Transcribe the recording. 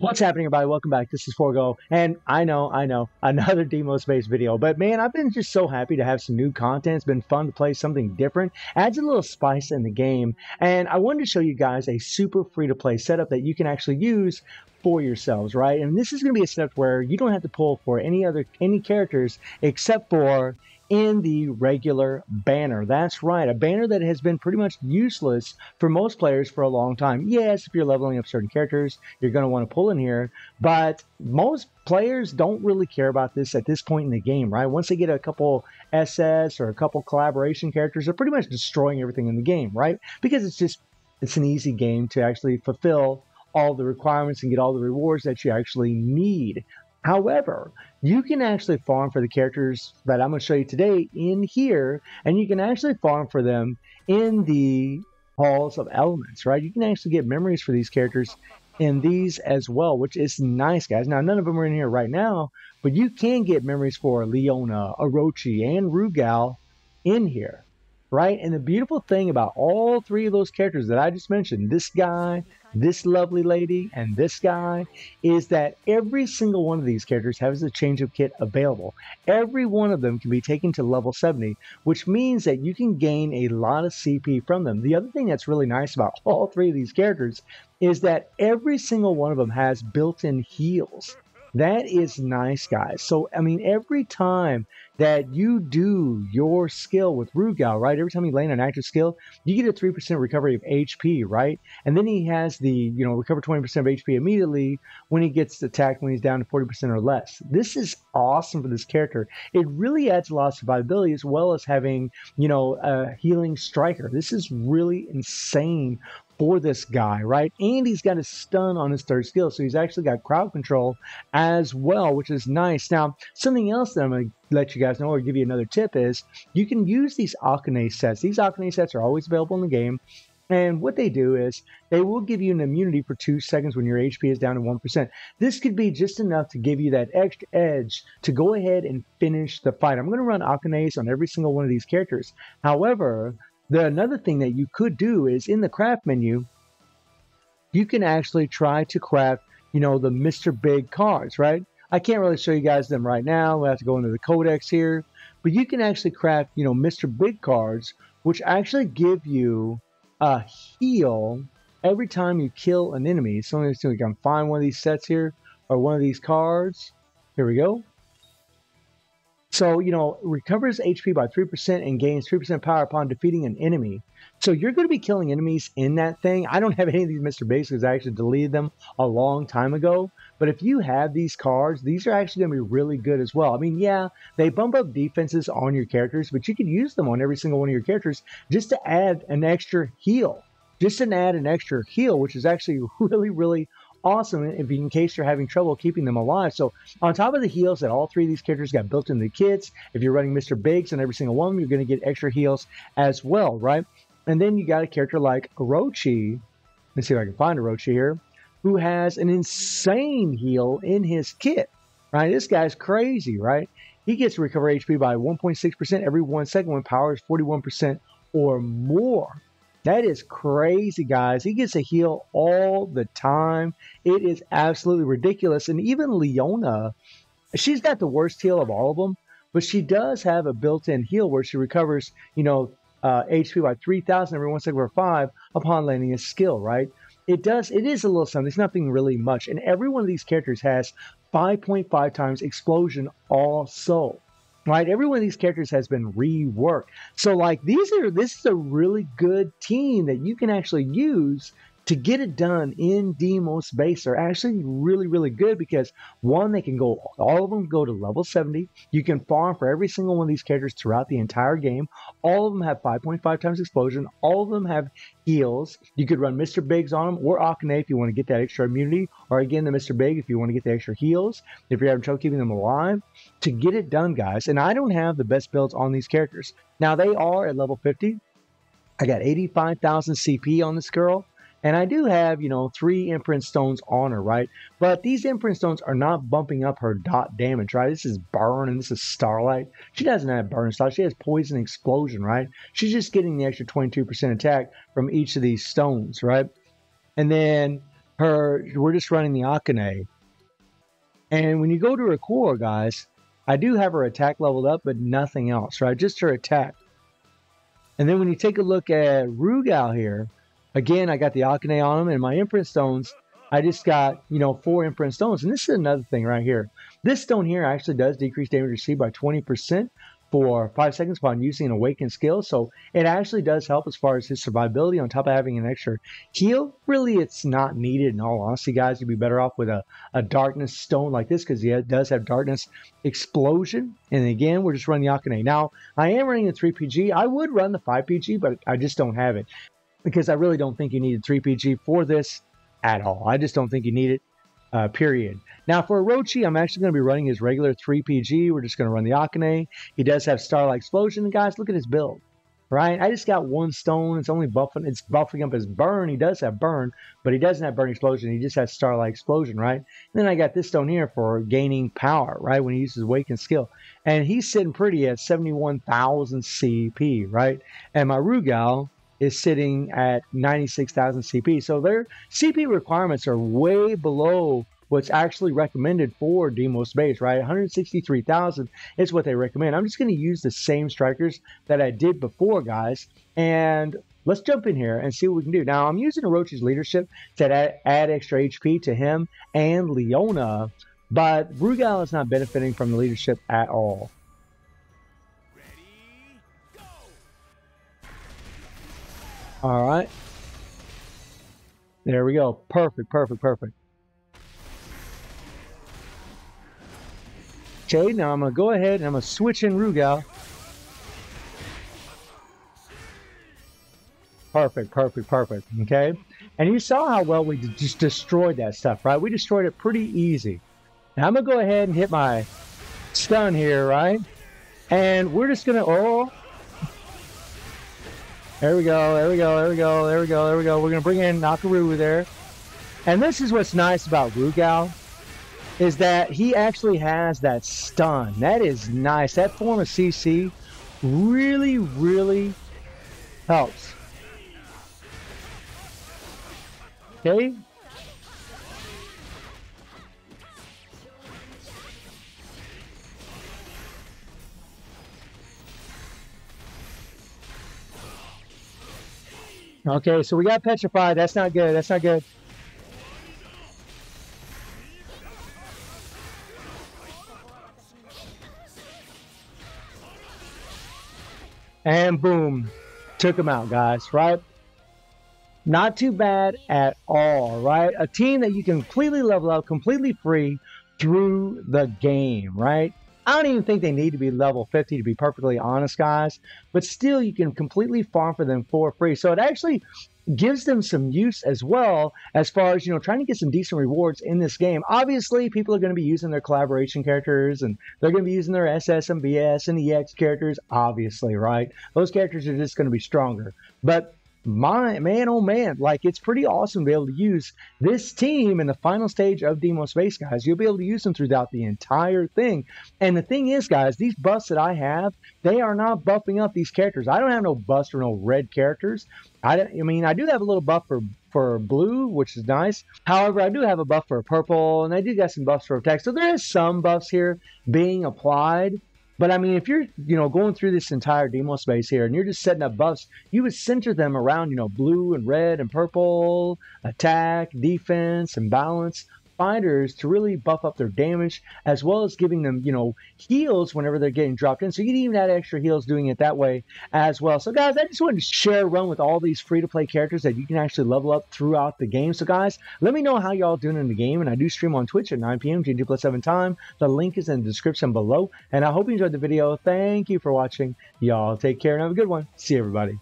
What's happening, everybody? Welcome back. This is Forgo, and I know, another Demo-based video. But man, I've been just so happy to have some new content. It's been fun to play something different. Adds a little spice in the game, and I wanted to show you guys a super free-to-play setup that you can actually use for yourselves, right? And this is going to be a setup where you don't have to pull for any characters except for in the regular banner. That's right, a banner that has been pretty much useless for most players for a long time. Yes, if you're leveling up certain characters, you're going to want to pull in here, but most players don't really care about this at this point in the game, right? Once they get a couple SS or a couple collaboration characters, they're pretty much destroying everything in the game, right? Because it's an easy game to actually fulfill all the requirements and get all the rewards that you actually need. However, you can actually farm for the characters that I'm going to show you today in here, and you can actually farm for them in the Halls of Elements, right? You can actually get memories for these characters in these as well, which is nice, guys. Now, none of them are in here right now, but you can get memories for Leona, Orochi, and Rugal in here, right? And the beautiful thing about all three of those characters that I just mentioned, this guy, this lovely lady, and this guy, is that every single one of these characters has a change of kit available. Every one of them can be taken to level 70, which means that you can gain a lot of CP from them. The other thing that's really nice about all three of these characters is that every single one of them has built-in heals. That is nice, guys. So, I mean, every time that you do your skill with Rugal, right? Every time you land an active skill, you get a 3% recovery of HP, right? And then he has the, recover 20% of HP immediately when he gets attacked when he's down to 40% or less. This is awesome for this character. It really adds a lot of survivability as well as having, a healing striker. This is really insane for this guy, right? And he's got a stun on his third skill, so he's actually got crowd control as well, which is nice. Now, something else that I'm going to let you guys know or give you another tip is you can use these Akane sets. These Akane sets are always available in the game. And what they do is they will give you an immunity for 2 seconds when your HP is down to 1%. This could be just enough to give you that extra edge to go ahead and finish the fight. I'm going to run Akanes on every single one of these characters. However, another thing that you could do is in the craft menu, you can actually try to craft, the Mr. Big cards, right? I can't really show you guys them right now. We'll have to go into the codex here. But you can actually craft, Mr. Big cards, which actually give you a heal every time you kill an enemy. So let me see if we can find one of these sets here or one of these cards. Here we go. So, recovers HP by 3% and gains 3% power upon defeating an enemy. So you're going to be killing enemies in that thing. I don't have any of these Mr. Bigs because I actually deleted them a long time ago. But if you have these cards, these are actually going to be really good as well. I mean, yeah, they bump up defenses on your characters, but you can use them on every single one of your characters just to add an extra heal. Just to add an extra heal, which is actually really, really awesome in case you're having trouble keeping them alive. So on top of the heals that all three of these characters got built into the kits, if you're running Mr. Biggs on every single one, you're going to get extra heals as well, right? And then you got a character like Orochi. Let's see if I can find Orochi here, who has an insane heal in his kit, right? This guy's crazy, right? He gets to recover HP by 1.6% every 1 second when power is 41% or more. That is crazy, guys. He gets a heal all the time. It is absolutely ridiculous. And even Leona, she's got the worst heal of all of them, but she does have a built-in heal where she recovers, HP by 3,000 every 1 second for 5 upon landing a skill, right? It is a little something. It's nothing really much. And every one of these characters has 5.5 times explosion also. Right, every one of these characters has been reworked. So, this is a really good team that you can actually use to get it done in Demos base. They're actually really, really good because one, they can go, all of them go to level 70. You can farm for every single one of these characters throughout the entire game. All of them have 5.5 times explosion. All of them have heals. You could run Mr. Biggs on them or Akane if you want to get that extra immunity, or again, the Mr. Big if you want to get the extra heals, if you're having trouble keeping them alive. To get it done, guys, and I don't have the best builds on these characters. Now, they are at level 50. I got 85,000 CP on this girl. And I do have, 3 imprint stones on her, right? But these imprint stones are not bumping up her dot damage, right? This is burn and this is starlight. She doesn't have burn style. She has poison explosion, right? She's just getting the extra 22% attack from each of these stones, right? And then we're just running the Akane. And when you go to her core, guys, I do have her attack leveled up, but nothing else, right? Just her attack. And then when you take a look at Rugal here, again, I got the Akane on him, and my imprint stones, I just got, 4 imprint stones. And this is another thing right here. This stone here actually does decrease damage received by 20% for 5 seconds upon using an awakened skill. So it actually does help as far as his survivability on top of having an extra heal. Really, it's not needed in all honesty, guys. You'd be better off with a darkness stone like this because he does have darkness explosion. And again, we're just running the Akane. Now, I am running the 3PG. I would run the 5PG, but I just don't have it because I really don't think you need a 3PG for this at all. I just don't think you need it, period. Now for Orochi, I'm actually going to be running his regular 3PG. We're just going to run the Akane. He does have Starlight Explosion. And guys, look at his build, right? I just got 1 stone. It's buffing up his burn. He does have burn, but he doesn't have burn explosion. He just has Starlight Explosion, right? And then I got this stone here for gaining power, right? When he uses Awakened skill. And he's sitting pretty at 71,000 CP, right? And my Rugal is sitting at 96,000 CP. So their CP requirements are way below what's actually recommended for Deimos base, right? 163,000 is what they recommend. I'm just going to use the same strikers that I did before, guys. And let's jump in here and see what we can do. Now, I'm using Orochi's leadership to add extra HP to him and Leona, but Rugal is not benefiting from the leadership at all. All right. There we go. Perfect, perfect, perfect. Okay, now I'm going to go ahead and I'm going to switch in Rugal. Perfect, perfect, perfect. Okay. And you saw how well we just destroyed that stuff, right? We destroyed it pretty easy. Now I'm going to go ahead and hit my stun here, right? And we're just going to, there we go, there we go, there we go, there we go, there we go. We're going to bring in Nakaru there. And this is what's nice about Rugal, is that he actually has that stun. That is nice. That form of CC really, really helps. Okay? Okay, so we got petrified. That's not good. That's not good. And boom, took him out, guys, right? Not too bad at all, right? A team that you can completely level up, completely free through the game, right? I don't even think they need to be level 50 to be perfectly honest, guys. But still, you can completely farm for them for free. So it actually gives them some use as well as far as, trying to get some decent rewards in this game. Obviously, people are going to be using their collaboration characters and they're going to be using their SS and BS and EX characters, obviously, right? Those characters are just going to be stronger. But man, oh man, like it's pretty awesome to be able to use this team in the final stage of Deimos base, guys. You'll be able to use them throughout the entire thing. And the thing is, guys, these buffs that I have, they are not buffing up these characters. I don't have no buffs for no red characters. I mean, I do have a little buff for blue, which is nice. However, I do have a buff for purple, and I do got some buffs for attack. So there is some buffs here being applied. But I mean, if you're, going through this entire Deimos space here and you're just setting up buffs, you would center them around, blue and red and purple, attack, defense, and balance fighters to really buff up their damage, as well as giving them, heals whenever they're getting dropped in. So you can even add extra heals doing it that way as well. So guys, I just wanted to share a run with all these free-to-play characters that you can actually level up throughout the game. So guys, let me know how y'all doing in the game. And I do stream on Twitch at 9 p.m. GMT+7 time. The link is in the description below. And I hope you enjoyed the video. Thank you for watching. Y'all take care and have a good one. See you, everybody.